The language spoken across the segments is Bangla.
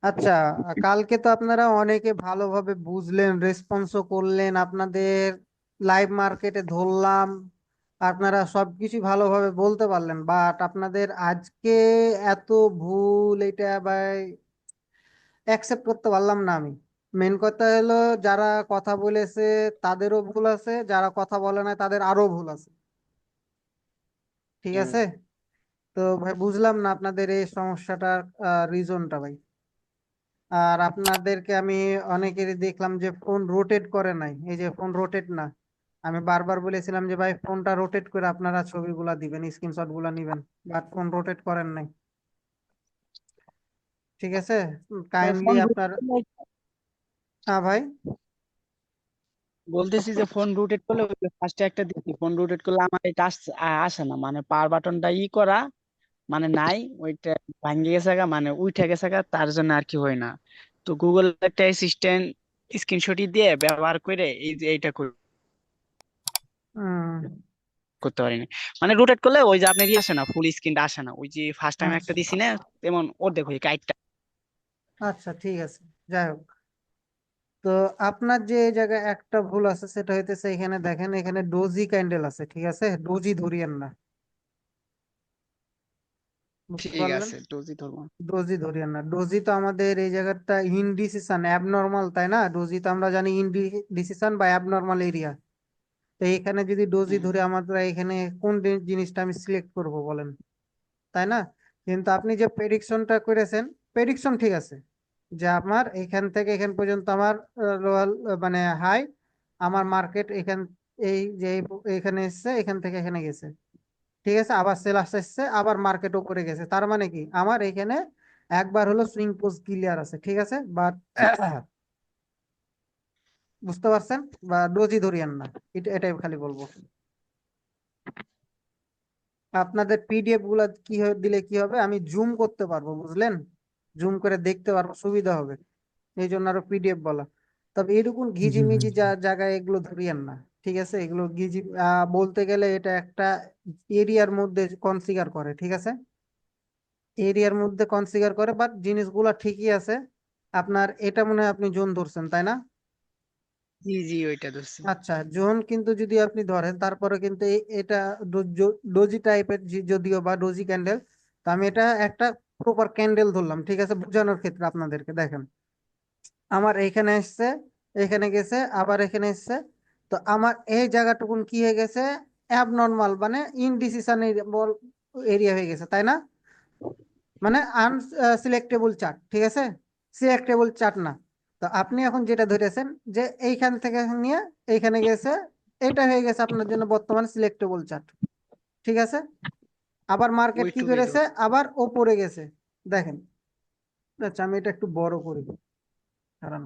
আচ্ছা, কালকে তো আপনারা অনেকে ভালোভাবে বুঝলেন, রেসপন্সও করলেন, আপনাদের লাইভ মার্কেটে ধরলাম, আপনারা সবকিছু ভালোভাবে বলতে পারলেন, বাট আপনাদের আজকে এত ভুল, এটা ভাই অ্যাকসেপ্ট করতে পারলাম না আমি। মেন কথা হলো, যারা কথা বলেছে তাদেরও ভুল আছে, যারা কথা বলে না তাদের আরো ভুল আছে। ঠিক হুম। আছে। তো ভাই বুঝলাম না আপনাদের এই সমস্যাটার রিজনটা ভাই। আর আপনাদেরকে আমি অনেকেরই দেখলাম যে ফোন রোটেট করে নাই, এই যে ফোন রোটেট না। আমি বারবার বলেছিলাম যে ভাই ফোনটা রোটেট করে আপনারা ছবিগুলা দিবেন, স্ক্রিনশট গুলা নিবেন, বাট ফোন রোটেট করেন নাই। ঠিক আছে, ভাই কাইন্ডলি ফোন আপনার। হ্যাঁ ভাই। বলতেছি যে ফোন রোটেট করলে ফার্স্টে একটা দিচ্ছি, ফোন রোটেট করলে আমার এটা আসে না, মানে পাওয়ার বাটনটা করা মানে নাই ওইটা, ভাঙ্গে গেছে গা, মানে উঠে গেছে গা, তার জন্য আর কি হয় না। তো গুগল একটা অ্যাসিস্ট্যান্ট স্ক্রিনশটই দিয়ে ব্যবহার করে এই যে এইটা হুম। করতে পারিনি। মানে রোটেট করলে ওই যে আপনার আসে না, ফুল স্ক্রিনটা আসে না, ওই যে ফার্স্ট টাইম একটা আচ্ছা দিছি না, তেমন অর্ধেক হয়ে কাইটটা। আচ্ছা, ঠিক আছে। যাই হোক, তো আপনার যে এই জায়গায় একটা ভুল আছে সেটা হইতেছে, এখানে দেখেন, এখানে ডোজি ক্যান্ডেল আছে, ঠিক আছে, ডোজি ধরিয়েন না। বুঝতে ঠিক পারলেন? আছে, ডোজি ধরবো। ডোজি ধরিয়েন না, ডোজি তো আমাদের এই জায়গাটা ইনডিসিশন অ্যাবনর্মাল, তাই না? ডোজি তো আমরা জানি ইনডিসিশন বা অ্যাবনর্মাল এরিয়া। তো এখানে যদি ডোজি হুম। ধরে, আমরা এখানে কোন জিনিসটা আমি সিলেক্ট করব বলেন, তাই না? কিন্তু আপনি যে প্রেডিকশনটা করেছেন, প্রেডিকশন ঠিক আছে, যে আমার এখান থেকে এখান পর্যন্ত আমার লোয়াল, মানে হাই, আমার মার্কেট এখান, এই যে এখানে এসছে, এখান থেকে এখানে গেছে, ঠিক আছে, আবার সেল আসছে, আবার মার্কেট উপরে গেছে, তার মানে কি আমার এখানে একবার হলো সুইং পোস্ট ক্লিয়ার আছে, ঠিক আছে, বাট বুঝতে পারছেন? বা ডোজি ধরিয়েন না, এটাই খালি বলবো। আপনাদের পিডিএফ গুলা দিলে কি হবে, আমি জুম করতে পারবো, বুঝলেন? জুম করে দেখতে পারবো, সুবিধা হবে, এই জন্য আরো পিডিএফ বলা। তবে এরকম জি ভাই। ঘিজিমিজি জায়গায় এগুলো ধরিয়েন না। ঠিক আছে, এগুলো বলতে গেলে এটা একটা এরিয়ার মধ্যে কনফিগার করে, ঠিক আছে, এরিয়ার মধ্যে কনফিগার করে, বাট জিনিসগুলো ঠিকই আছে। আপনার এটা মনে হয় আপনি জোন ধরছেন, তাই না? জি জি, ওইটা ধরছি। আচ্ছা, জোন কিন্তু যদি আপনি ধরেন, তারপরে কিন্তু এটা ডোজি টাইপের, যদিও বা ডোজি ক্যান্ডেল, তো আমি এটা একটা প্রপার ক্যান্ডেল ধরলাম, ঠিক আছে, বোঝানোর ক্ষেত্রে আপনাদেরকে। দেখেন, আমার এইখানে এসছে, এখানে গেছে, আবার এখানে এসছে, তো আমার এই জায়গাটুকুন কি হয়ে গেছে, অ্যাবনর্মাল, মানে ইনডিসিশন এরিয়া হয়ে গেছে, তাই না? মানে আনসিলেক্টেবল চার্ট, ঠিক আছে, সিলেক্টেবল চার্ট না। তো আপনি এখন যেটা ধরেছেন, যে এইখান থেকে নিয়ে এইখানে গেছে, এটা হয়ে গেছে আপনার জন্য বর্তমানে সিলেক্টেবল চার্ট, ঠিক আছে। আবার মার্কেট কি ওইটুকুই করেছে, ধর। আবার ওপরে গেছে। দেখেন, আচ্ছা আমি এটা একটু বড় করি, কারণ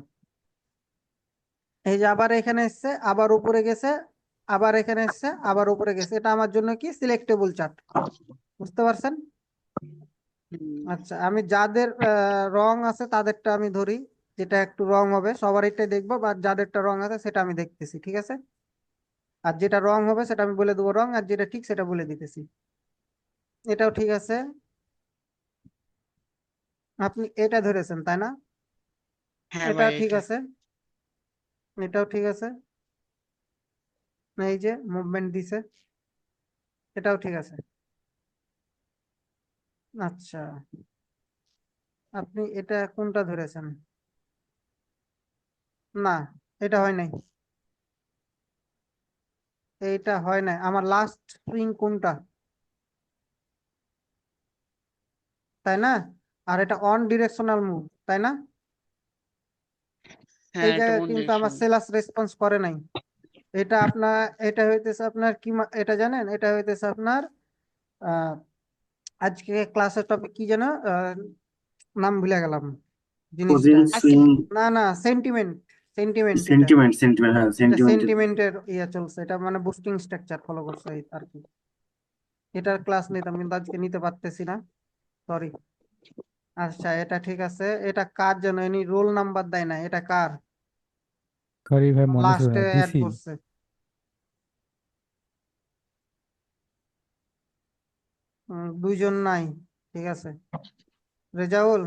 এই যে আবার এখানে এসছে, আবার উপরে গেছে, আবার এখানে এসছে, আবার উপরে গেছে, এটা আমার জন্য কি সিলেক্টেবল চার্ট। বুঝতে পারছেন? হুম। আচ্ছা, আমি যাদের রং আছে তাদেরটা আমি ধরি, যেটা একটু রং হবে সবারটাই দেখবো, বা যাদেরটা রং আছে সেটা আমি দেখতেছি, ঠিক আছে। আর যেটা রং হবে সেটা আমি বলে দেবো রং, আর যেটা ঠিক সেটা বলে দিতেছি। এটাও ঠিক আছে। আপনি এটা ধরেছেন, তাই না? হ্যাঁ ভাই, এটাও ঠিক এটা। আছে, এটাও ঠিক আছে। এই যে মুভমেন্ট দিছে, এটাও ঠিক আছে। আচ্ছা, আপনি এটা কোনটা ধরেছেন? না, এটা হয় নাই, এইটা হয় নাই। আমার লাস্ট সুইং কোনটা, তাই না? আর এটা অন ডিরেকশনাল মুভ, তাই না? এই হ্যাঁ, এটা জায়গায় অন কিন্তু আমার ডিরেকশন। সেলার্স রেসপন্স করে নাই। এটা আপনার, এটা হইতেছে আপনার কি, এটা জানেন, এটা হইতেছে আপনার আহ আজকে ক্লাসের টপিক কি যেন, নাম ভুলে গেলাম জিনিসটা। পজিল সুইং। না না, সেন্টিমেন্ট, সেন্টিমেন্ট এটা। সেন্টিমেন্ট, সেন্টিমেন্ট, হ্যাঁ এটা সেন্টিমেন্টের। সেন্টিমেন্টের ইয়ে চলছে, এটা মানে বুস্টিং স্ট্রাকচার ফলো করছে এই আর কি। এটার ক্লাস নিতাম কিন্তু আজকে নিতে পারতেছি না, সরি। আচ্ছা, এটা ঠিক আছে। এটা কার জন্য, এনি রোল নাম্বার দেয় না, এটা কার সরি ভাই, মনে ছিল লাস্টে না, অ্যাড দিছি। করছে? দুইজন নাই, ঠিক আছে। রেজাউল,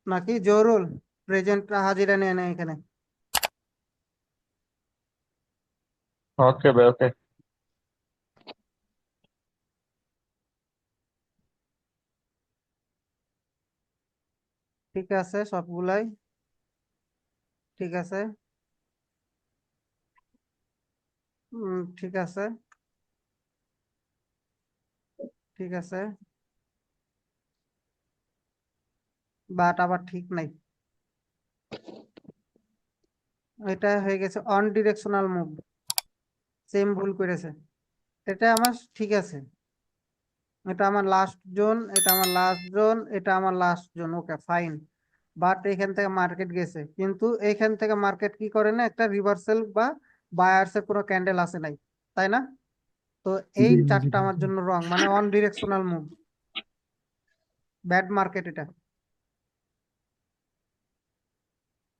নাকি জহুরুল প্রেজেন্ট হাজিরা নিয়ে নেয় এখানে। ওকে ভাই, ওকে। ঠিক আছে, সবগুলাই ঠিক আছে। ঠিক আছে, ঠিক আছে, বাট আবার ঠিক নাই। এটা হয়ে গেছে অন ডিরেকশনাল মুভ, সেম ভুল করেছে। এটা আমার ঠিক আছে, এটা আমার লাস্ট জোন, এটা আমার লাস্ট জোন, এটা আমার last zone, okay fine. But এখান থেকে মার্কেট গেছে, কিন্তু এইখান থেকে মার্কেট কি করে না, একটা রিভার্সাল বা বায়ার্স এর কোনো ক্যান্ডেল আসে নাই, তাই না? তো এই জি। জি চারটা ভাই আমার জি। জন্য রং, মানে on directional move, bad market এটা।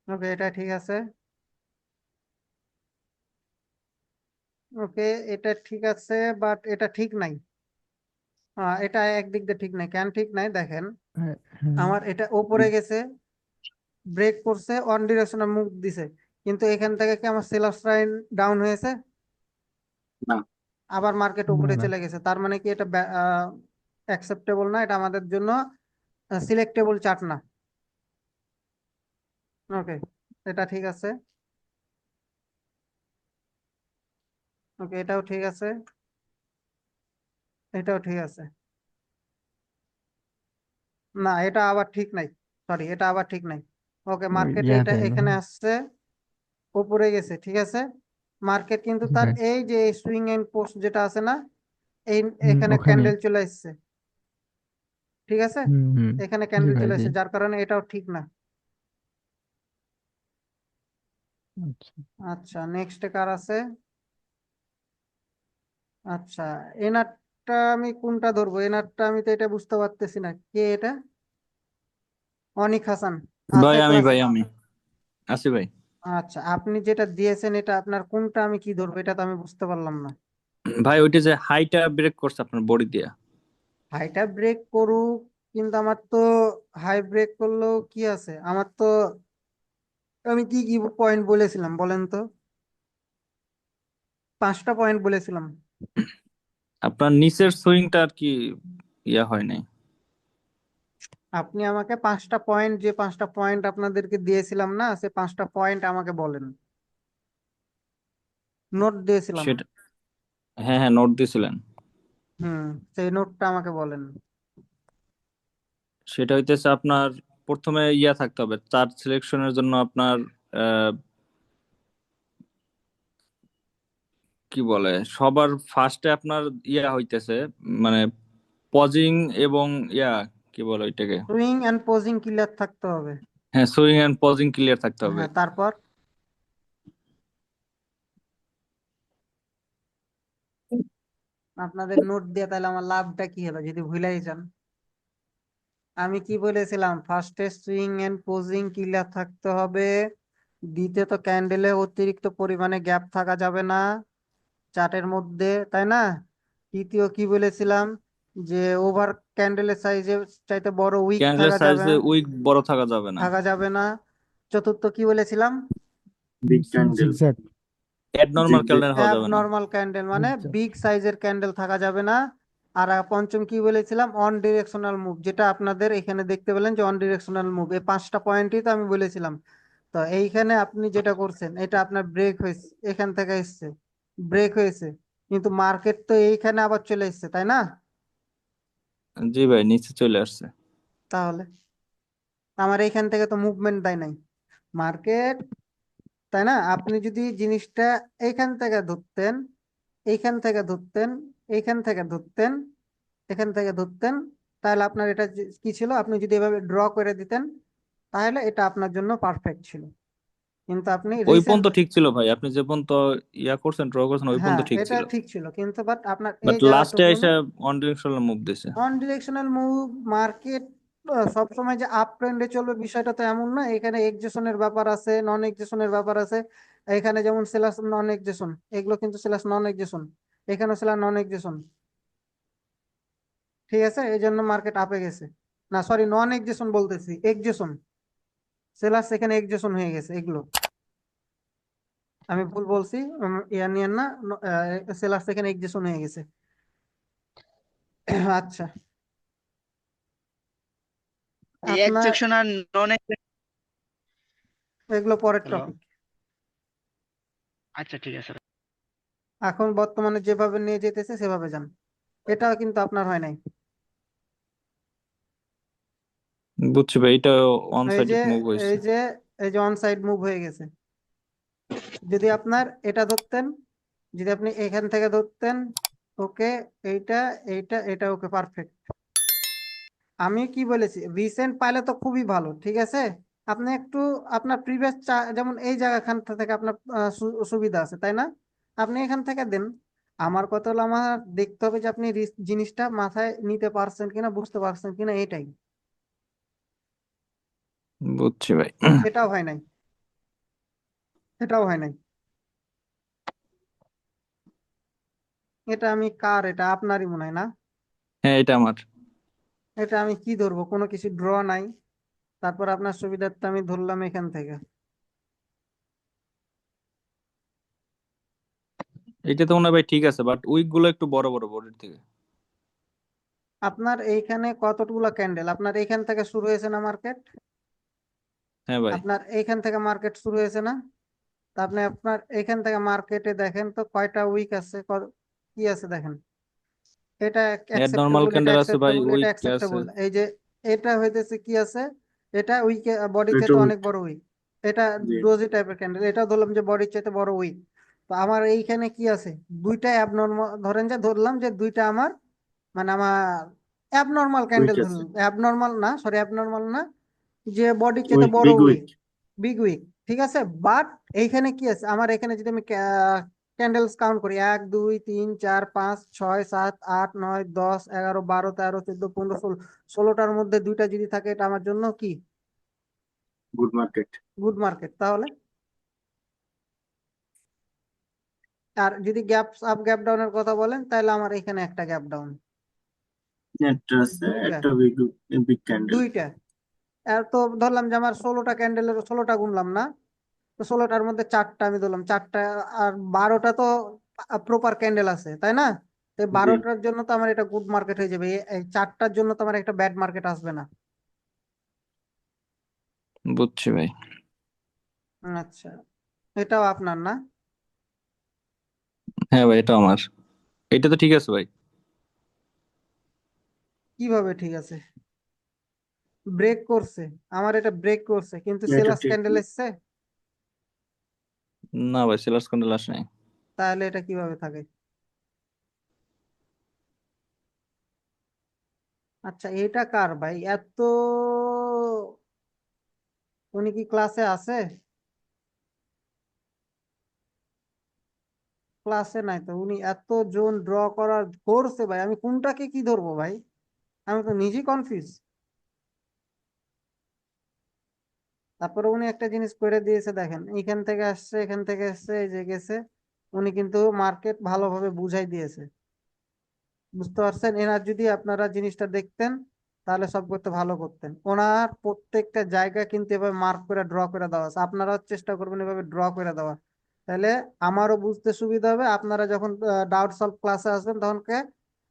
ওকে, এটা ঠিক আছে। ওকে, এটা ঠিক আছে, বাট এটা ঠিক নাই। এটা একদিক দিয়ে ঠিক নাই, কেন ঠিক নাই দেখেন। হ্যাঁ, হ্যাঁ। আমার এটা ওপরে গেছে, ব্রেক করছে, অন ডিরেকশনাল মুভ দিছে, কিন্তু এখান থেকে কি আমার সেলার্স লাইন ডাউন হয়েছে? না। আবার মার্কেট না উপরে না। চলে গেছে, তার মানে কি এটা অ্যাকসেপ্টেবল না, এটা আমাদের জন্য সিলেক্টেবল চার্ট না। ওকে, এটা ঠিক আছে। ওকে, এটাও ঠিক আছে, এটাও ঠিক আছে। না, এটা আবার ঠিক নাই, সরি, এটা আবার ঠিক নাই। ওকে, ওই মার্কেট এটা ইয়াতে এখানে আসছে, উপরে গেছে, ঠিক আছে। মার্কেট কিন্তু জি তার ভাই। এই যে সুইং এন্ড পোস্ট যেটা আছে না, এই এখানে ওখানে। ক্যান্ডেল চলে আসছে, ঠিক আছে। হুম। এখানে জি ক্যান্ডেল ভাই চলে জি। আসছে, যার কারণে এটাও ঠিক না। আচ্ছা। আচ্ছা, নেক্সট কার আছে? আচ্ছা, এনারটা আমি কোনটা ধরবো? এনারটা আমি তো এটা বুঝতে পারতেছি না, কে এটা? অনিক হাসান আছে ভাই ক্লাসে? আমি আছি ভাই। আচ্ছা, আপনি যেটা দিয়েছেন এটা আপনার কোনটা, আমি কি ধরবো এটা তো আমি বুঝতে পারলাম না। ভাই ওইটা যে হাইটা ব্রেক করছে আপনার বডি দিয়া। হাইটা ব্রেক করুক, কিন্তু আমার তো হাই ব্রেক করলেও কি আছে আমার তো, আমি কি কি পয়েন্ট বলেছিলাম বলেন তো? 5টা পয়েন্ট বলেছিলাম। আপনার নিচের সুইংটা আর কি ইয়া হয় নাই। আপনি আমাকে 5টা পয়েন্ট, যে 5টা পয়েন্ট আপনাদেরকে দিয়েছিলাম না, সে 5টা পয়েন্ট আমাকে বলেন, নোট দিয়েছিলাম। সেটা, হ্যাঁ হ্যাঁ, নোট দিছিলেন। হুম, সেই নোটটা আমাকে বলেন। সেটা হইতেছে আপনার প্রথমে ইয়া থাকতে হবে চার্ট সিলেকশনের জন্য আপনার আহ, কি বলে সবার ফার্স্টে আপনার ইয়া হইতেছে, মানে পজিং এবং ইয়া কি বলে ওইটাকে, সুইং এন্ড পোজিং ক্লিয়ার থাকতে হবে। হ্যাঁ সুইং এন্ড পজিং ক্লিয়ার থাকতে হবে। হ্যাঁ, তারপর আপনাদের নোট দিয়ে তাহলে আমার লাভটা কি হলো যদি ভুলাই যান? আমি কি বলেছিলাম? ফার্স্টে সুইং এন্ড পোজিং ক্লিয়ার থাকতে হবে, দ্বিতীয়ত ক্যান্ডেলে অতিরিক্ত পরিমাণে গ্যাপ থাকা যাবে না চার্টের মধ্যে, তাই না? তৃতীয় কি বলেছিলাম? যে ওভার ক্যান্ডেলের সাইজে চাইতে বড় উইক ক্যান্ডেলের থাকা যাবে সাইজে উইক বড় থাকা যাবে না। চতুর্থ কি বলেছিলাম? Big candle, zigzag. Abnormal candle হওয়া যাবে না। অ্যাবনর্মাল ক্যান্ডেল মানে জিগজ্যাগ। বিগ সাইজের ক্যান্ডেল থাকা যাবে না। আর পঞ্চম কি বলেছিলাম? অন ডিরেকশনাল মুভ, যেটা আপনাদের এখানে দেখতে পেলেন যে অন ডিরেকশনাল মুভ, এই 5টা পয়েন্টই তো আমি বলেছিলাম। তো এইখানে আপনি যেটা করছেন এটা আপনার ব্রেক হয়েছে, এখান থেকে এসছে, ব্রেক হয়েছে, কিন্তু মার্কেট তো এইখানে আবার চলে এসছে, তাই না? জি ভাই, নিচে চলে আসছে। তাহলে আমার এইখান থেকে তো মুভমেন্ট দেয় নাই মার্কেট, তাই না? আপনি যদি জিনিসটা এইখান থেকে ধরতেন, এইখান থেকে ধরতেন, এইখান থেকে ধরতেন, এখান থেকে ধরতেন, তাহলে আপনার এটা কি ছিল, আপনি যদি এভাবে ড্র করে দিতেন তাহলে এটা আপনার জন্য পারফেক্ট ছিল। কিন্তু আপনি ওই রিসেন্ট, পর্যন্ত ঠিক ছিল ভাই, আপনি যে পর্যন্ত ইয়া করছেন ড্র করছেন ওই পর্যন্ত হ্যাঁ ঠিক এটা ছিল। ঠিক ছিল, কিন্তু বাট আপনার বাট এই লাস্টে জায়গাটুকুন এসে অন ডিরেকশনাল মুভ দিছে। নন ডিরেকশনাল মুভ, মার্কেট সবসময় যে আপ ট্রেন্ডে চলবে বিষয়টা তো এমন না, এখানে এক্সেশনের ব্যাপার আছে, নন এক্সেশনের ব্যাপার আছে। এখানে যেমন সেলাস নন এক্সেশন, এগুলো কিন্তু সেলাস নন এক্সেশন, এখানে সেলার নন এক্সেশন, ঠিক আছে, এই জন্য মার্কেট আপে গেছে। না সরি, নন এক্সেশন বলতেছি, এক্সেশন, সেলার্স এখানে এক্সজেশন হয়ে গেছে এগুলো, আমি ভুল বলছি, ইয়ার নিয়েন না, সেলার্স এখানে এক্সজেশন হয়ে গেছে। আচ্ছা, এই আপনার এক্সেকশন আর নন এগুলো পরের হ্যালো, টপিক। আচ্ছা ঠিক আছে। এখন বর্তমানে যেভাবে নিয়ে যেতেছে সেভাবে যান। এটাও কিন্তু আপনার হয় নাই। বুঝছি ভাই, এটা ওয়ান এই যে সাইডেড মুভ হয়েছে। এই যে এই যে অন সাইড মুভ হয়ে গেছে। যদি আপনার এটা ধরতেন, যদি আপনি এখান থেকে ধরতেন, ওকে, এইটা এইটা এটা ওকে, পারফেক্ট। আমি কি বলেছি, রিসেন্ট পাইলে তো খুবই ভালো, ঠিক আছে। আপনি একটু আপনার প্রিভিয়াস, যেমন এই জায়গাখান থেকে আপনার সুবিধা আছে, তাই না? আপনি এখান থেকে দেন। আমার কথা হলো, আমার দেখতে হবে যে আপনি জিনিসটা মাথায় নিতে পারছেন কিনা, বুঝতে পারছেন কিনা, এটাই। বুঝছি ভাই। এটাও হয় নাই, এটাও হয় নাই। এটা আমি কার, এটা আপনারই মনে হয় না? হ্যাঁ, এটা আমার। এটা আমি কি ধরবো, কোনো কিছু ড্র নাই। তারপর আপনার সুবিধার্থে আমি ধরলাম এখান থেকে। এটা তো মনে হয় ভাই ঠিক আছে, বাট উইক গুলো একটু বড় বড় বোর্ডের থেকে। আপনার এইখানে কতগুলো ক্যান্ডেল, আপনার এইখান থেকে শুরু হয়েছে না মার্কেট? হ্যাঁ ভাই। আপনার এইখান থেকে মার্কেট শুরু হয়েছে না? তা আপনি আপনার এইখান থেকে মার্কেটে দেখেন তো কয়টা উইক আছে, কি আছে দেখেন। এটা নর্মাল অ্যাকসেপ্টেবল, এটা ক্যান্ডেল আছে ভাই, অ্যাকসেপ্টেবল, এটা উইক আছে। অ্যাকসেপ্টেবল। এই যে এটা হইতেছে কি আছে, এটা উইকে বডির এটা চাইতে উইক। অনেক বড় উইক। এটা জি। ডোজি টাইপের ক্যান্ডেল, এটা ধরলাম যে বডির চাইতে বড় উইক। তো আমার এইখানে কি আছে, দুইটা অ্যাবনর্মাল, ধরেন যে ধরলাম যে দুইটা আমার, মানে আমার অ্যাবনর্মাল উইক ক্যান্ডেল আছে। ধরলাম, অ্যাবনর্মাল না, সরি, অ্যাবনর্মাল না, যে বডির চাইতে উইক, বড় big weak, weak. Big weak, ঠিক আছে। বাট এইখানে কি আছে, আমার এখানে যদি আমি ক্যান্ডেলস কাউন্ট করি, 1 2 3 4 5 6 7 8 9 10 11 12 13 14 15 16টার মধ্যে দুইটা যদি থাকে, এটা আমার জন্য কি, গুড মার্কেট। Good market. তাহলে আর যদি গ্যাপ আপ গ্যাপ ডাউনের কথা বলেন, তাহলে আমার এখানে একটা গ্যাপ ডাউন, একটা আছে, দুইটা, একটা বিগ, বিগ ক্যান্ডেল। দুইটা। আর তো ধরলাম যে আমার 16টা ক্যান্ডেলের 16টা গুনলাম না, তো 16টার মধ্যে 4টা আমি ধরলাম, 4টা, আর 12টা তো প্রপার ক্যান্ডেল আছে, তাই না? তো জি। 12টার জন্য তো আমার এটা গুড মার্কেট হয়ে যাবে, এই 4টার জন্য তো আমার একটা ব্যাড মার্কেট আসবে না। বুঝছি ভাই। আচ্ছা, এটাও আপনার না? হ্যাঁ ভাই, এটা আমার। এটা তো ঠিক আছে ভাই। কিভাবে ঠিক আছে? ব্রেক করছে, আমার এটা ব্রেক করছে, কিন্তু এটা সেলার্স ঠিক ক্যান্ডেল না। এসছে। না ভাই, সেলার্স ক্যান্ডেল আসে নাই। তাহলে এটা কিভাবে থাকে? আচ্ছা, এটা কার ভাই এত, উনি কি ক্লাসে আছে? ক্লাসে নাই তো, উনি এত জোন ড্র করার করছে ভাই, আমি কোনটাকে কি ধরবো ভাই, আমি তো নিজেই কনফিউজ। তারপরে উনি একটা জিনিস করে দিয়েছে, দেখেন, এখান থেকে আসছে, এখান থেকে আসছে, এই যে গেছে। উনি কিন্তু মার্কেট ভালোভাবে বুঝাই দিয়েছে, বুঝতে পারছেন? এনার যদি আপনারা জিনিসটা দেখতেন, তাহলে সব করতে ভালো করতেন। ওনার প্রত্যেকটা জায়গা কিন্তু এভাবে মার্ক করে ড্র করে দেওয়া আছে, আপনারাও চেষ্টা করবেন এভাবে ড্র করে দেওয়া। তাহলে আমারও বুঝতে সুবিধা হবে, আপনারা যখন ডাউট সলভ ক্লাসে আসবেন তখন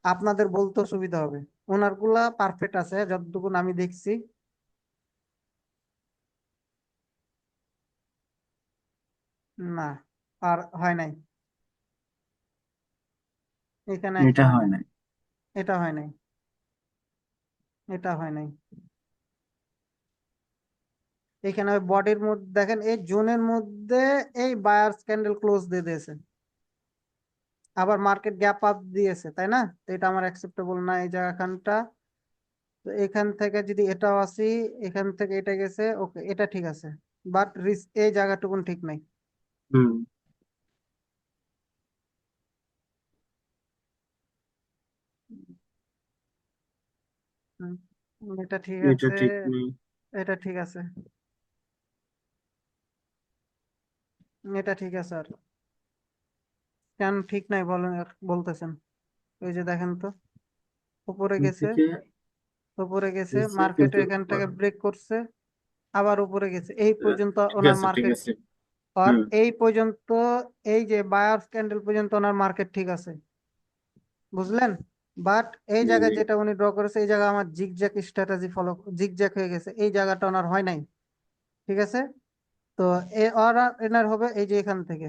আপনাদের বলতেও সুবিধা হবে। ওনার গুলা পারফেক্ট আছে যতটুকু আমি দেখছি। না, আর হয় নাই, এখানে একটা এটা হয় হয় নাই, নাই। এটা হয় নাই, এটা হয় নাই। এখানে বডির মধ্যে দেখেন, এই জোনের মধ্যে এই বায়ার্স ক্যান্ডেল ক্লোজ দিয়ে দিয়েছে, আবার মার্কেট গ্যাপ আপ দিয়েছে, তাই না? তো এটা আমার অ্যাকসেপ্টেবল না, এই জায়গাখানটা। তো এখান থেকে যদি এটাও আসি, এখান থেকে এটা গেছে, ওকে, এটা ঠিক আছে। বাট এই জায়গাটুকুন ঠিক নাই। হুম। হুম, এটা ঠিক এটা আছে, ঠিক নেই। এটা ঠিক আছে, এটা ঠিক আছে। আর কেন ঠিক নাই বলেন, বলতেছেন? ওই যে দেখেন তো, উপরে এখান গেছে, থেকে উপরে গেছে, এসে মার্কেটে কিন্তু এখান থেকে ব্রেক করছে, আবার উপরে গেছে, এই পর্যন্ত ঠিক ওনার আছে, ঠিক মার্কেট, আছে। আর হুম, এই পর্যন্ত, এই যে বায়ার্স ক্যান্ডেল পর্যন্ত ওনার মার্কেট ঠিক আছে, বুঝলেন? বাট এই জি, জায়গায় জি। যেটা উনি ড্র করেছে, এই জায়গায় আমার জিগজ্যাগ স্ট্র্যাটেজি ফলো, জিগজ্যাগ হয়ে গেছে, এই জায়গাটা ওনার হয় নাই, ঠিক আছে? তো এনার হবে এই যে এখান থেকে,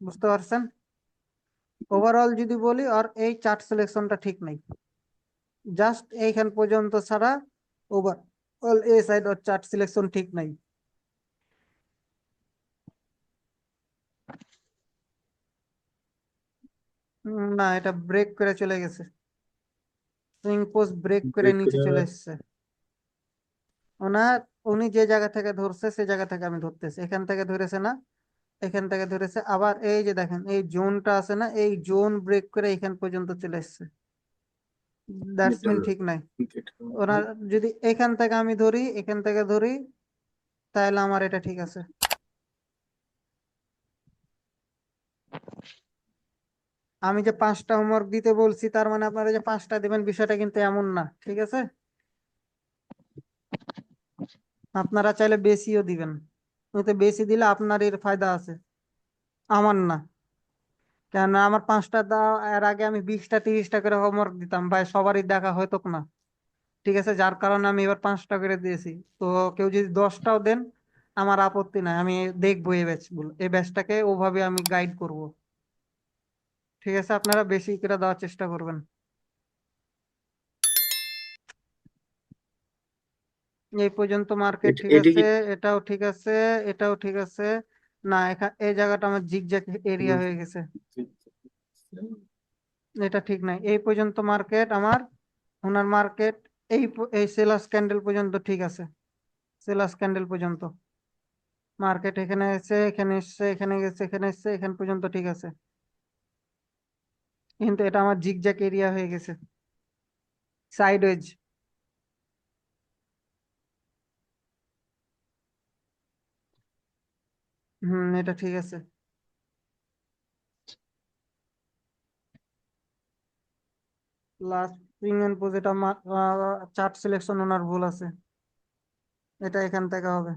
বুঝতে পারছেন? ওভারঅল যদি বলি, আর এই চার্ট সিলেকশনটা ঠিক নাই, জাস্ট এইখান পর্যন্ত ছাড়া ওভারঅল এই সাইড ওর চার্ট সিলেকশন ঠিক নাই। না, এটা ব্রেক করে চলে গেছে, সুইং পোস্ট ব্রেক করে ব্রেক নিচে করে চলে এসেছে ওনার। উনি যে জায়গা থেকে ধরছে সে জায়গা থেকে আমি ধরতেছি, এখান থেকে ধরেছে না, এখান থেকে ধরেছে, আবার এই যে দেখেন এই জোনটা আছে না, এই জোন ব্রেক করে এখান পর্যন্ত চলে এসছে, দ্যাটস এটা মিন ঠিক নাই। এটা ওনার যদি এখান থেকে আমি ধরি, এখান থেকে ধরি, তাহলে আমার এটা ঠিক আছে। আমি যে 5টা হোমওয়ার্ক দিতে বলছি, তার মানে আপনারা যে 5টা দিবেন বিষয়টা কিন্তু এমন না, ঠিক আছে? আপনারা চাইলে বেশিও দিবেন, এতে বেশি দিলে আপনার এর ফায়দা আছে, আমার না। কেন আমার 5টা এর আগে আমি 20টা 30টা করে হোমওয়ার্ক দিতাম ভাই, সবারই দেখা হয়তো না, ঠিক আছে? যার কারণে আমি এবার 5টা করে দিয়েছি। তো কেউ যদি 10টাও দেন আমার আপত্তি নাই, আমি দেখবো এই ব্যাচগুলো, এই ব্যাচটাকে ওভাবে আমি গাইড করব, ঠিক আছে? আপনারা বেশি করে দেওয়ার চেষ্টা করবেন। এই পর্যন্ত মার্কেট ঠিক এটা আছে, কি এটাও ঠিক আছে, এটাও ঠিক আছে। না, এই জায়গাটা আমার জিগজ্যাগ এরিয়া হয়ে গেছে, এটা ঠিক নাই। এই পর্যন্ত মার্কেট আমার, ওনার মার্কেট এই সেলার্স ক্যান্ডেল পর্যন্ত ঠিক আছে, সেলার্স ক্যান্ডেল পর্যন্ত মার্কেট এখানে এসে, এখানে এসছে, এখানে গেছে, এখানে এসছে, এখান পর্যন্ত ঠিক আছে, কিন্তু এটা আমার জিগজ্যাগ এরিয়া হয়ে গেছে, সাইডওয়েজ। এটা ঠিক আছে। লাস্ট সুইং এন্ড পোজ, এটা চার্ট সিলেকশন ওনার ভুল আছে, এটা এখান থেকে হবে,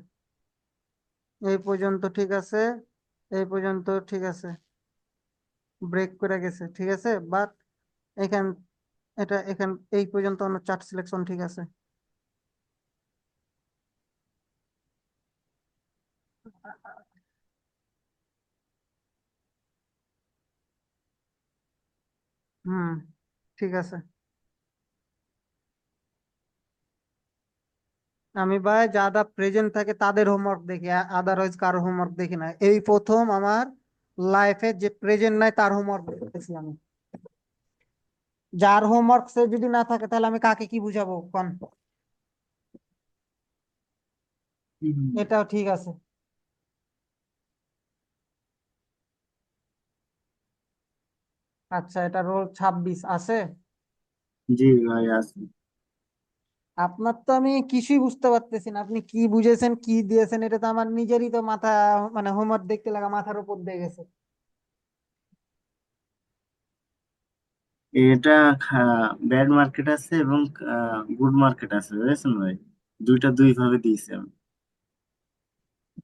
এই পর্যন্ত ঠিক আছে, এই পর্যন্ত ঠিক আছে, ব্রেক করে গেছে, ঠিক আছে? বাট এখান, এখান এই পর্যন্ত ওনার চার্ট সিলেকশন ঠিক আছে। হুম, ঠিক আছে। আমি ভাই যারা প্রেজেন্ট থাকে তাদের হোমওয়ার্ক দেখি, আদারওয়াইজ কারো হোমওয়ার্ক দেখি না, এই প্রথম আমার লাইফে যে প্রেজেন্ট নাই তার হোমওয়ার্ক দেখতেছি আমি। যার হোমওয়ার্ক সে যদি না থাকে তাহলে আমি কাকে কি বুঝাবো কোন? হুম, এটাও ঠিক আছে। আচ্ছা, এটা রোল 26 আছে। জি ভাই আছে। আপনার তো আমি কিছুই বুঝতে পারতেছি না, আপনি কি বুঝেছেন কি দিয়েছেন, এটা তো আমার নিজেরই তো মাথা, মানে হোমওয়ার্ক দেখতে লাগা মাথার উপর দিয়ে গেছে। এটা ব্যাড মার্কেট আছে এবং গুড মার্কেট আছে, বুঝেছেন ভাই? দুইটা দুই ভাবে দিয়েছি আমি।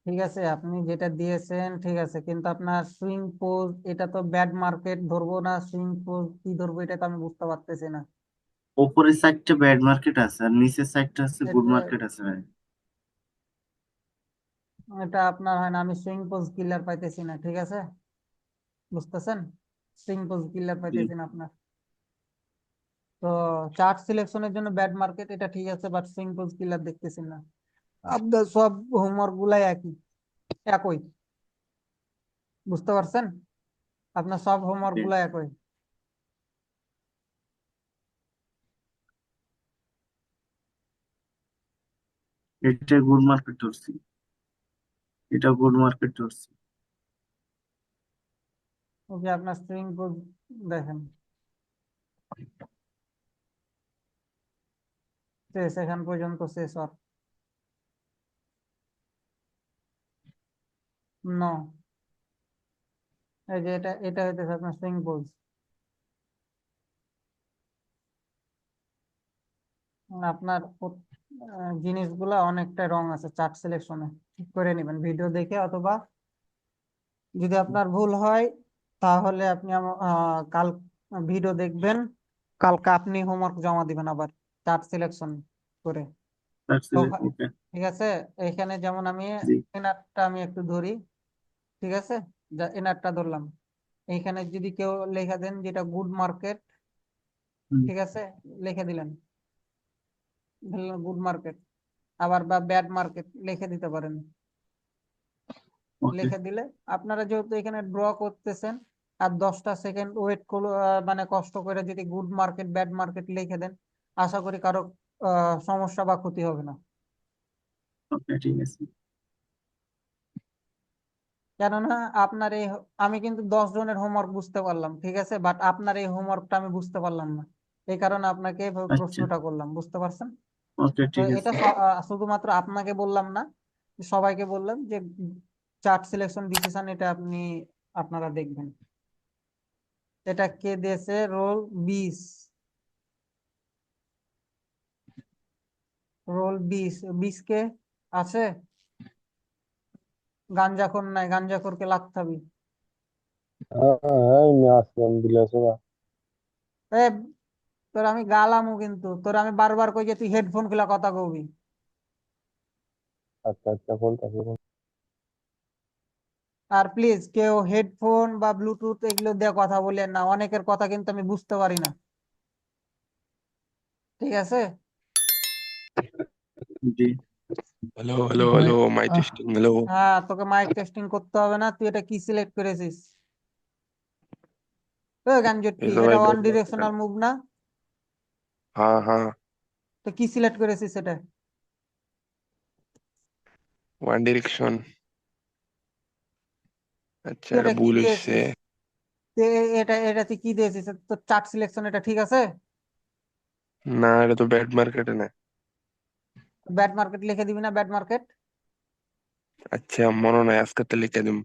ঠিক আছে, আপনি যেটা দিয়েছেন ঠিক আছে, কিন্তু আপনার সুইং পোজ, এটা তো ব্যাড মার্কেট ধরবো না সুইং পোজ কি ধরবো, এটা তো আমি বুঝতে পারতেছি না। ওপরের সাইডটা ব্যাড মার্কেট আছে আর নিচের সাইডটা আছে গুড এটা মার্কেট আছে ভাই। এটা আপনার হয় না, আমি সুইং পোজ কিলার পাইতেছি না, ঠিক আছে? বুঝতেছেন? সুইং পোজ কিলার জি, পাইতেছি না আপনার। তো চার্ট সিলেকশনের জন্য ব্যাড মার্কেট এটা ঠিক আছে, বাট সুইং পোজ কিলার দেখতেছি না। আপনার সব হোমওয়ার্ক গুলাই একই, একই, বুঝতে পারছেন? আপনার সব হোমওয়ার্ক জি। গুলাই একই। এটা গুড মার্কেট ধরছি, এটা গুড মার্কেট ধরছি। ওকে, আপনার সুইং পোজ দেখেন, শেষ, এখান পর্যন্ত শেষ আর নো। এই যে এটা হইতেছে আপনার সুইং পোজ, আপনার জিনিসগুলা অনেকটা রং আছে চার্ট সিলেকশনে, ঠিক করে নেবেন ভিডিও দেখে, অথবা যদি আপনার ভুল হয় তাহলে আপনি কাল ভিডিও দেখবেন, কালকে আপনি হোমওয়ার্ক জমা দিবেন আবার চার্ট সিলেকশন করে। তো ওকে। ঠিক আছে, এখানে যেমন আমি জি। এনারটা আমি একটু ধরি, ঠিক আছে, যা এনারটা ধরলাম, এইখানে যদি কেউ লেখা দেন যেটা গুড মার্কেট, হুম, ঠিক আছে, লিখে দিলেন গুড মার্কেট, আবার বা ব্যাড মার্কেট লিখে দিতে পারেন। ওকে। লিখে দিলে আপনারা যেহেতু এখানে ড্র করতেছেন, আর 10টা সেকেন্ড ওয়েট মানে কষ্ট করে যদি গুড মার্কেট ব্যাড মার্কেট লিখে দেন, আশা করি কারো সমস্যা বা ক্ষতি হবে না। ওকে, ঠিক আছে। কেননা আপনার আমি কিন্তু 10 জনের হোমওয়ার্ক বুঝতে পারলাম, ঠিক আছে, বাট আপনার এই হোমওয়ার্কটা আমি বুঝতে পারলাম না, এই কারণে আপনাকে এভাবে আচ্ছা, প্রশ্নটা করলাম, বুঝতে পারছেন? ওকে, তো ঠিক এটা আছে। শুধুমাত্র আপনাকে বললাম না, সবাইকে বললাম যে চার্ট সিলেকশন ডিসিশন এটা আপনারা দেখবেন। এটা কে দিয়েছে? রোল 20, রোল 20 কে আছে? গাঞ্জাখোর নাই, গাঞ্জাখোরকে লাগতে হবে। এমনি আসলাম বিলেসরা। এ তোর আমি গালামু, কিন্তু তোর আমি বারবার কই যে তুই হেডফোন খুলা কথা কবি। আচ্ছা আচ্ছা বলতেছি। আর প্লিজ কেউ হেডফোন বা ব্লুটুথ এগুলো দিয়ে কথা বলেন না, অনেকের কথা কিন্তু আমি বুঝতে পারি না, ঠিক আছে? জি। হ্যালো হ্যালো ভাই হ্যালো মাই টেস্টিং হ্যালো। হ্যাঁ, তোকে মাইক টেস্টিং করতে হবে না, তুই এটা কি সিলেক্ট করেছিস? গানজট্টি, এই তো এটা ভাই one bad market. Directional move না? হ্যাঁ হ্যাঁ, তো কি সিলেক্ট করেছিস এটা? One direction. আচ্ছা তুই এটা এটা কি ভুল হইছে। দিয়েছিস? এটা এটা তুই কি দিয়েছিস? তো চার্ট সিলেকশন এটা ঠিক আছে? না এটা তো ব্যাড মার্কেটে না। ব্যাড মার্কেট লিখে দিবি না, ব্যাড মার্কেট? আচ্ছা মনে নাই, আজকে তো লিখে দিম।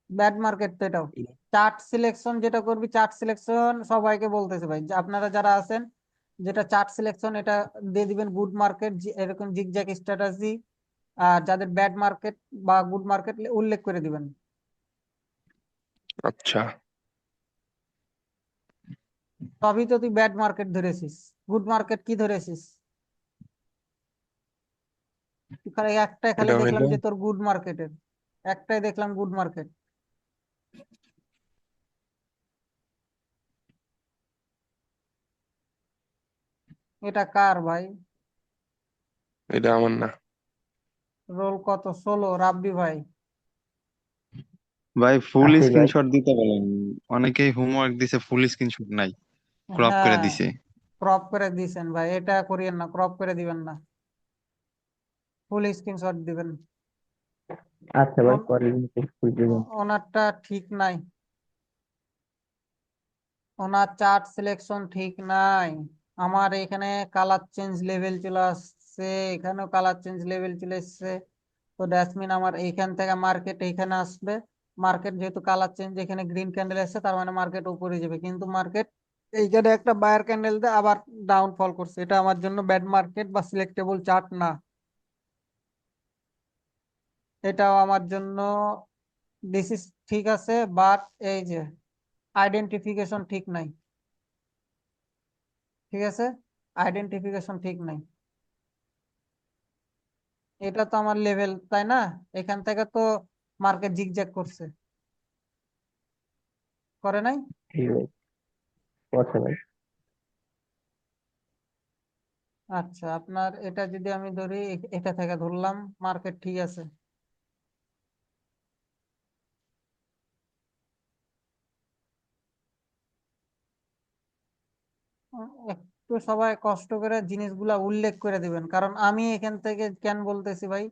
ব্যাড মার্কেট তো এটাও। চার্ট সিলেকশন যেটা করবি, চার্ট সিলেকশন সবাইকে বলতেছে ভাই, যে আপনারা যারা আছেন, যেটা চার্ট সিলেকশন এটা দিয়ে দিবেন গুড মার্কেট, এরকম জিগজ্যাগ স্ট্র্যাটেজি, আর যাদের ব্যাড মার্কেট বা গুড মার্কেট উল্লেখ করে দিবেন। আচ্ছা সবই তো তুই ব্যাড মার্কেট ধরেছিস, গুড মার্কেট কি ধরেছিস? তুই খালি একটাই খালি এটা দেখলাম হইলো যে তোর গুড মার্কেটের, একটাই দেখলাম গুড মার্কেট। এটা কার ভাই? এটা আমার না। রোল কত? 16, রাব্বি ভাই। ভাই ফুল আসি ভাই। স্ক্রিনশট দিতে বলেন, অনেকেই হোমওয়ার্ক দিছে ফুল স্ক্রিনশট নাই, ক্রপ করে হ্যাঁ, দিছে। ক্রপ করে দিয়েছেন ভাই, এটা করিয়েন না, ক্রপ করে দিবেন না, ফুল স্ক্রিনশট দিবেন। আচ্ছা ভাই ওন- পরে লিখে ফুল দিবেন। ওনারটা ঠিক নাই, ওনার চার্ট সিলেকশন ঠিক নাই। আমার এখানে কালার চেঞ্জ লেভেল চলে আসছে, এখানেও কালার চেঞ্জ লেভেল চলে এসছে। তো দ্যাটস মিন আমার এইখান থেকে মার্কেট এইখানে আসবে, মার্কেট যেহেতু কালার চেঞ্জ এখানে গ্রিন ক্যান্ডেল এসছে, তার মানে মার্কেট উপরে যাবে, কিন্তু মার্কেট এইখানে একটা বায়ার ক্যান্ডেল দিয়ে আবার ডাউনফল করছে, এটা আমার জন্য ব্যাড মার্কেট বা সিলেক্টেবল চার্ট না। এটাও আমার জন্য দিস ইজ ঠিক আছে, বাট এই যে আইডেন্টিফিকেশন ঠিক নাই, ঠিক আছে, আইডেন্টিফিকেশন ঠিক নাই। এটা তো আমার লেভেল, তাই না? এখান থেকে তো মার্কেট জিগজ্যাগ করছে, করে নাই? ঠিক ভাই, পড়ছে ভাই। আচ্ছা, আপনার এটা যদি আমি ধরি, এটা থেকে ধরলাম মার্কেট ঠিক আছে। একটু সবাই কষ্ট করে জিনিসগুলা উল্লেখ করে দিবেন, কারণ আমি এখান থেকে কেন বলতেছি ভাই,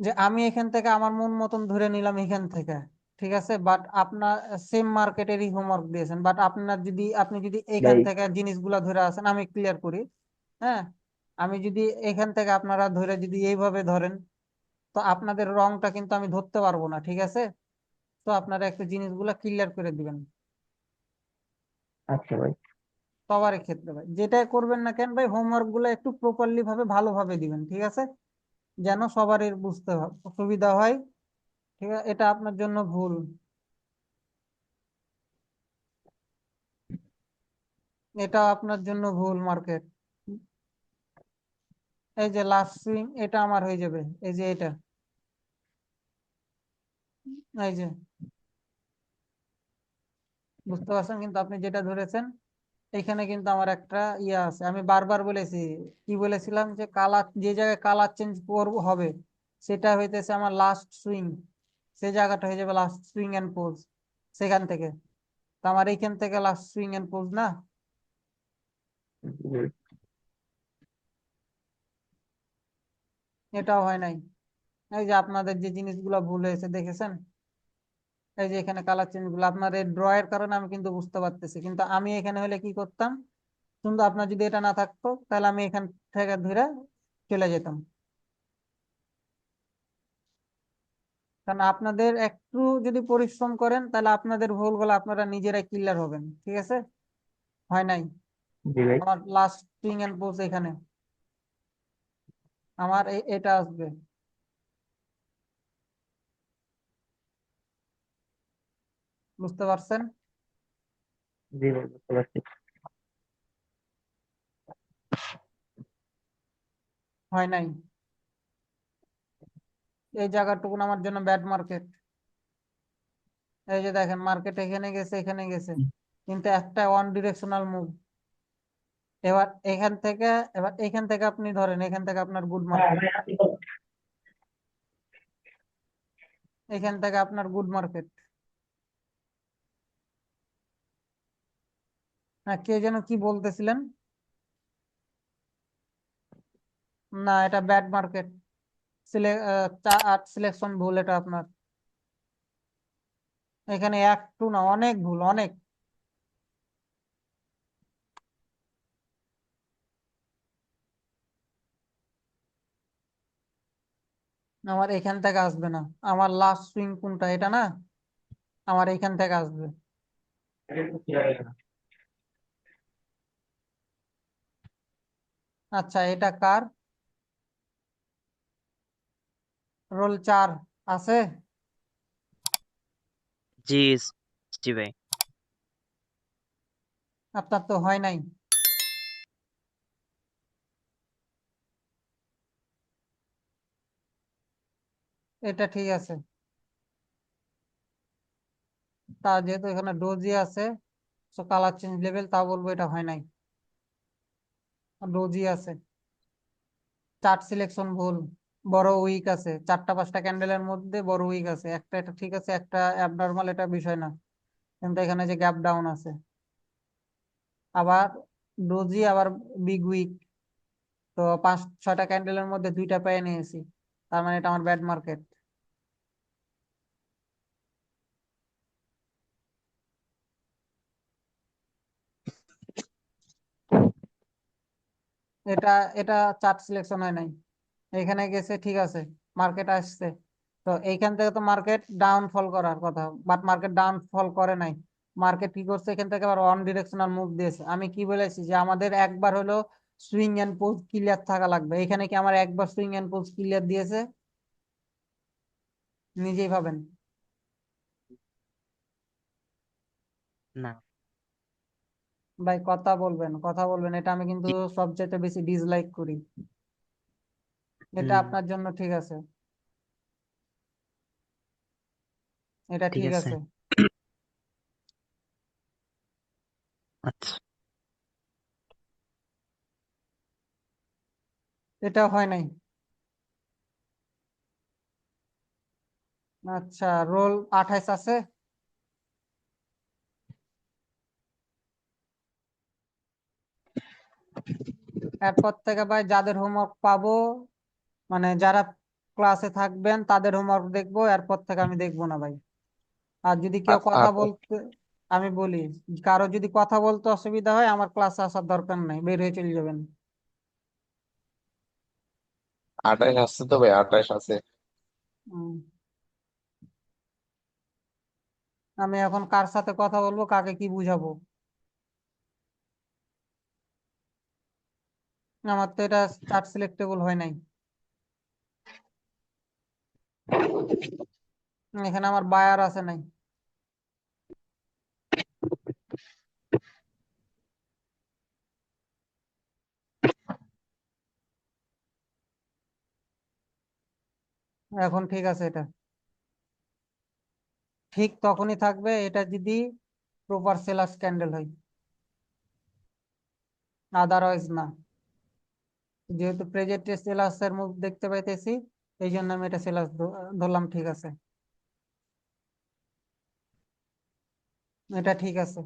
যে আমি এখান থেকে আমার মন মতন ধরে নিলাম এখান থেকে, ঠিক আছে, বাট আপনার সেম মার্কেটেরই হোমওয়ার্ক দিয়েছেন, বাট আপনি যদি এখান ভাই থেকে জিনিসগুলা ধরে আসেন, আমি ক্লিয়ার করি, হ্যাঁ, আমি যদি এখান থেকে আপনারা ধরে যদি এইভাবে ধরেন, তো আপনাদের রংটা কিন্তু আমি ধরতে পারবো না, ঠিক আছে? তো আপনারা একটু জিনিসগুলা ক্লিয়ার করে দিবেন। আচ্ছা ভাই। সবারই ক্ষেত্রে ভাই, যেটাই করবেন না কেন ভাই, হোমওয়ার্ক গুলো একটু প্রপারলি ভাবে ভালোভাবে দিবেন, ঠিক আছে, যেন সবারই বুঝতে সুবিধা হয়। ঠিক আছে, এটা আপনার জন্য ভুল। এটা আপনার জন্য ভুল মার্কেট। এই যে লাস্ট সুইং, এটা আমার হয়ে যাবে, এই যে এটা, এই যে, বুঝতে পারছেন কিন্তু আপনি যেটা ধরেছেন, এখানে কিন্তু আমার একটা ইয়ে আছে, আমি বারবার বলেছি, কি বলেছিলাম, যে কালার, যে জায়গায় কালার চেঞ্জ করব হবে, সেটা হইতেছে আমার লাস্ট সুইং, সেই জায়গাটা হয়ে যাবে লাস্ট সুইং এন্ড পোজ, সেখান থেকে। তো আমার এইখান থেকে লাস্ট সুইং এন্ড পোজ না, জি এটাও হয় নাই। এই যে আপনাদের যে জিনিসগুলো ভুল হয়েছে দেখেছেন, এই যে এখানে কালার চেঞ্জ গুলো আপনার এই ড্রয়ের কারণে আমি কিন্তু বুঝতে পারতেছি, কিন্তু আমি এখানে হলে কি করতাম, কিন্তু আপনার যদি এটা না থাকতো তাহলে আমি এখান থেকে ধরে চলে যেতাম। কারণ আপনাদের একটু যদি পরিশ্রম করেন তাহলে আপনাদের ভুলগুলো আপনারা নিজেরাই ক্লিয়ার হবেন, ঠিক আছে। হয় নাই, জি ভাই। আমার লাস্ট সুইং এন্ড পোজ এখানে, আমার এটা আসবে, বুঝতে পারছেন। জি ভাই, বুঝতে পারছি। হয় নাই, এই জায়গাটুকু আমার জন্য ব্যাড মার্কেট। এই যে দেখেন, মার্কেট এখানে গেছে, এখানে গেছে, কিন্তু একটা ওয়ান ডিরেকশনাল মুভ। এবার এখান থেকে, এবার এখান থেকে আপনি ধরেন, এখান থেকে আপনার গুড মার্কেট, এখান থেকে আপনার গুড মার্কেট। হ্যাঁ, কে যেন কি বলতেছিলেন, না এটা ব্যাড মার্কেট, সিলেকশন ভুল এটা আপনার, এখানে একটু না, অনেক ভুল, অনেক। আমার এখান থেকে আসবে না, আমার লাস্ট সুইং কোনটা, এটা না, আমার এখান থেকে আসবে। আচ্ছা, এটা কার, রোল 4 আছে, জি জি ভাই। আপনার তো হয় নাই। এটা ঠিক আছে, তা যেহেতু এখানে ডোজি আছে, সো কালার চেঞ্জ লেভেল, তা বলবো এটা হয় নাই, ডোজি আছে। চার্ট সিলেকশন ভুল, বড় উইক আছে, 4টা 5টা ক্যান্ডেলের মধ্যে বড় উইক আছে, একটা এটা ঠিক আছে, একটা অ্যাবনর্মাল, এটা বিষয় না, কিন্তু এখানে যে গ্যাপ ডাউন আছে, আবার ডোজি, আবার বিগ উইক, তো 5-6টা ক্যান্ডেলের মধ্যে 2টা পেয়ে নিয়েছি, তার মানে এটা আমার ব্যাড মার্কেট। এটা এটা চার্ট সিলেকশন হয় নাই, এখানে গেছে ঠিক আছে, মার্কেট আসছে, তো এইখান থেকে তো মার্কেট ডাউনফল করার কথা, বাট মার্কেট ডাউনফল করে নাই। মার্কেট কি করছে, এখান থেকে আবার অন ডিরেকশনাল মুভ দিয়েছে। আমি কি বলেছি, যে আমাদের একবার হলো সুইং এন্ড পোজ ক্লিয়ার থাকা লাগবে, এখানে কি আমার একবার সুইং এন্ড পোজ ক্লিয়ার দিয়েছে, নিজেই ভাবেন। না। ভাই কথা বলবেন, কথা বলবেন, এটা আমি কিন্তু জি, সবচেয়ে বেশি ডিসলাইক করি। এটা হুম, আপনার জন্য ঠিক আছে, এটা ঠিক ঠিক আছে। আছে। আচ্ছা, এটা হয় নাই। আচ্ছা, রোল 28 আছে, এরপর থেকে ভাই যাদের হোমওয়ার্ক পাবো, মানে যারা ক্লাসে থাকবেন তাদের হোমওয়ার্ক দেখবো, এরপর থেকে আমি দেখবো না ভাই। আর যদি কেউ কথা আর বলতে, আমি বলি, কারো যদি কথা বলতে অসুবিধা হয়, আমার ক্লাসে আসার দরকার নাই, বের হয়ে চলে যাবেন। 28 আসছে তো ভাই, 28 আছে। উম, আমি এখন কার সাথে কথা বলবো, কাকে কি বুঝাবো? আমার তো এটা চার্ট সিলেক্টেবল হয় নাই, এখানে আমার বায়ার আছে নাই। এখন ঠিক আছে, এটা ঠিক তখনই থাকবে এটা যদি প্রপার সেলার্স ক্যান্ডেল হয়, আদারওয়াইজ না। যেহেতু প্রেজেন্টে সেলার্স এর মুভ দেখতে পাইতেছি, এই জন্য আমি এটা সেলার্স ধরলাম। ঠিক আছে, এটা ঠিক আছে,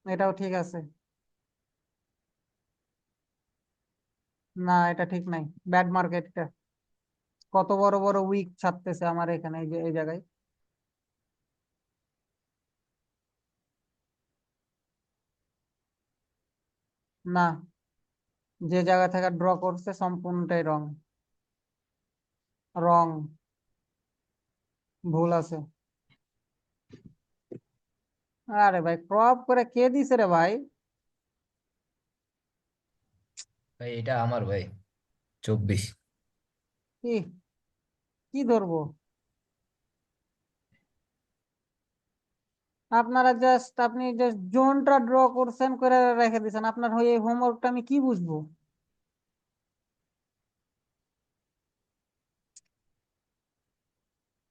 এটাও ঠিক আছে। না, এটা ঠিক নাই, ব্যাড মার্কেটটা। কত বড় বড় উইক ছাড়তেছে আমার এখানে, এই যে এই জায়গায়। না, যে জায়গা থেকে ড্র করছে সম্পূর্ণটাই রং, রং, ভুল আছে। আরে ভাই, ক্রপ করে কে দিছে রে ভাই? ভাই এটা আমার ভাই 24। কি কি ধরবো? আপনারা জাস্ট, আপনি জাস্ট জোনটা ড্র করছেন, করে রেখে দিয়েছেন। আপনার হয়ে হোমওয়ার্কটা আমি কি বুঝবো?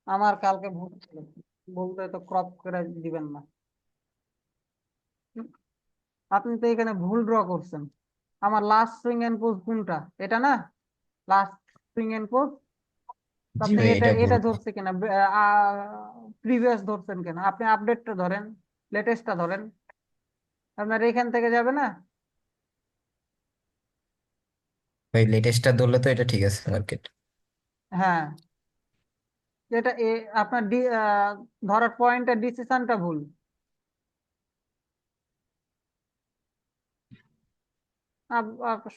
আমার কালকে ভুল ছিল, বলতে তো ক্রপ করে দিবেন না। আপনি তো এখানে ভুল ড্র করছেন। আমার লাস্ট সুইং এন্ড পোজ কোনটা? এটা না, লাস্ট সুইং এন্ড পোজ। জি আপনি ভাই এটা এটা ভুল। এটা ধরছে কিনা, প্রিভিয়াস ধরছেন কেন? আপনি আপডেটটা ধরেন, লেটেস্টটা ধরেন। আপনার এখান থেকে যাবে না। ভাই লেটেস্টটা ধরলে তো এটা ঠিক আছে মার্কেট। হ্যাঁ, এটা আপনার ধরার পয়েন্টের ডিসিশনটা ভুল।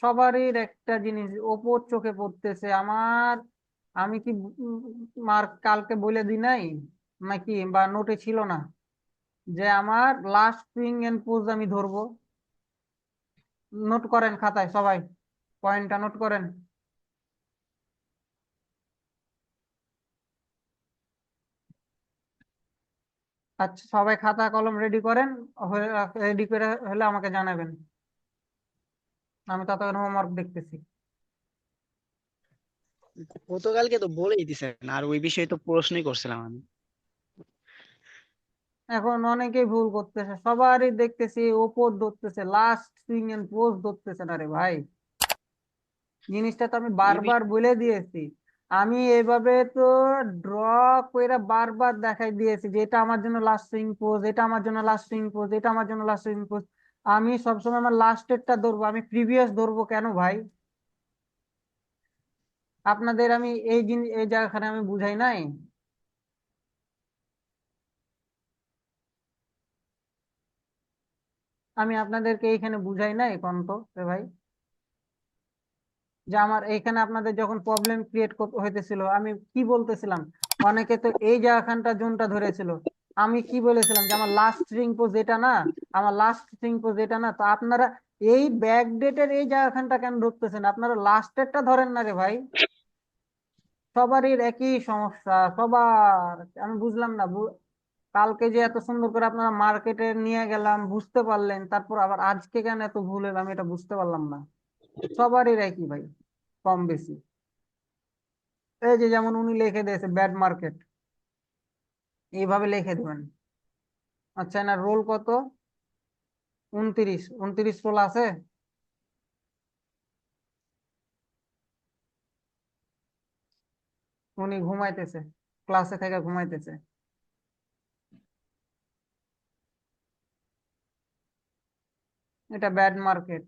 সবারই একটা জিনিস ওপর চোখে পড়তেছে আমার। আমি কি মার্ক কালকে বলে দিই নাই নাকি, বা নোটে ছিল না যে আমার লাস্ট সুইং এন্ড পোজ আমি ধরবো? নোট করেন খাতায় সবাই, পয়েন্টটা নোট করেন। আচ্ছা, সবাই খাতা কলম রেডি করেন, রেডি করে হলে আমাকে জানাবেন। আমি ততক্ষণ হোমওয়ার্ক দেখতেছি। গতকালকে তো বলেই দিছেন, আর ওই বিষয়ে তো প্রশ্নই করছিলাম আমি। এখন অনেকেই ভুল করতেছে, সবারই দেখতেছি ওপর ধরতেছে, লাস্ট সুইং এন্ড পোজ ধরতেছে না রে ভাই। জিনিসটা তো আমি ওই বারবার বলে দিয়েছি। আমি এভাবে তো ড্র করে বারবার দেখাই দিয়েছি যে এটা আমার জন্য লাস্ট সুইং পোজ, এটা আমার জন্য লাস্ট সুইং পোজ, এটা আমার জন্য লাস্ট সুইং পোজ। আমি সবসময় আমার লাস্টেরটা ধরবো, আমি প্রিভিয়াস ধরবো কেন ভাই? আপনাদের আমি এই জিনিস, এই জায়গাখানে আমি বুঝাই নাই? আমি আপনাদেরকে এইখানে বুঝাই নাই কোন তো রে ভাই, যে আমার এইখানে আপনাদের যখন প্রবলেম ক্রিয়েট হইতেছিল আমি কি বলতেছিলাম? অনেকে তো এই জায়গাখানটা জোনটা ধরেছিল, আমি কি বলেছিলাম যে আমার লাস্ট স্ট্রিং পোজ এটা না, আমার লাস্ট স্ট্রিং পোজ এটা না। তো আপনারা এই ব্যাক ডেটের এই জায়গাখানটা কেন ধরতেছেন? আপনারা লাস্টেরটা ধরেন না রে ভাই। সবারই একই সমস্যা, সবার। আমি বুঝলাম না, কালকে যে এত সুন্দর করে আপনারা মার্কেটে নিয়ে গেলাম, বুঝতে পারলেন, তারপর আবার আজকে কেন এত ভুল হলো আমি এটা বুঝতে পারলাম না। সবারই একই ভাই, কম বেশি। এই যে যেমন উনি লিখে দিয়েছে ব্যাড মার্কেট, এইভাবে লিখে দেবেন। আচ্ছা, না রোল কত? 29, 29 রোল আছে। উনি ঘুমাইতেছে, ক্লাসে থেকে ঘুমাইতেছে। এটা ব্যাড মার্কেট,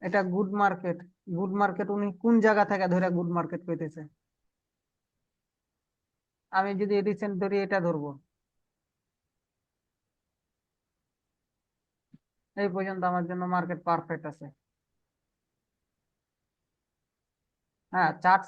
এটা গুড মার্কেট। গুড মার্কেট উনি কোন জায়গা থেকে ধরে গুড মার্কেট পেতেছে? আমি যদি রিসেন্ট ধরি, এটা ধরবো। এই পর্যন্ত আমার জন্য মার্কেট পারফেক্ট আছে। হ্যাঁ, চার্ট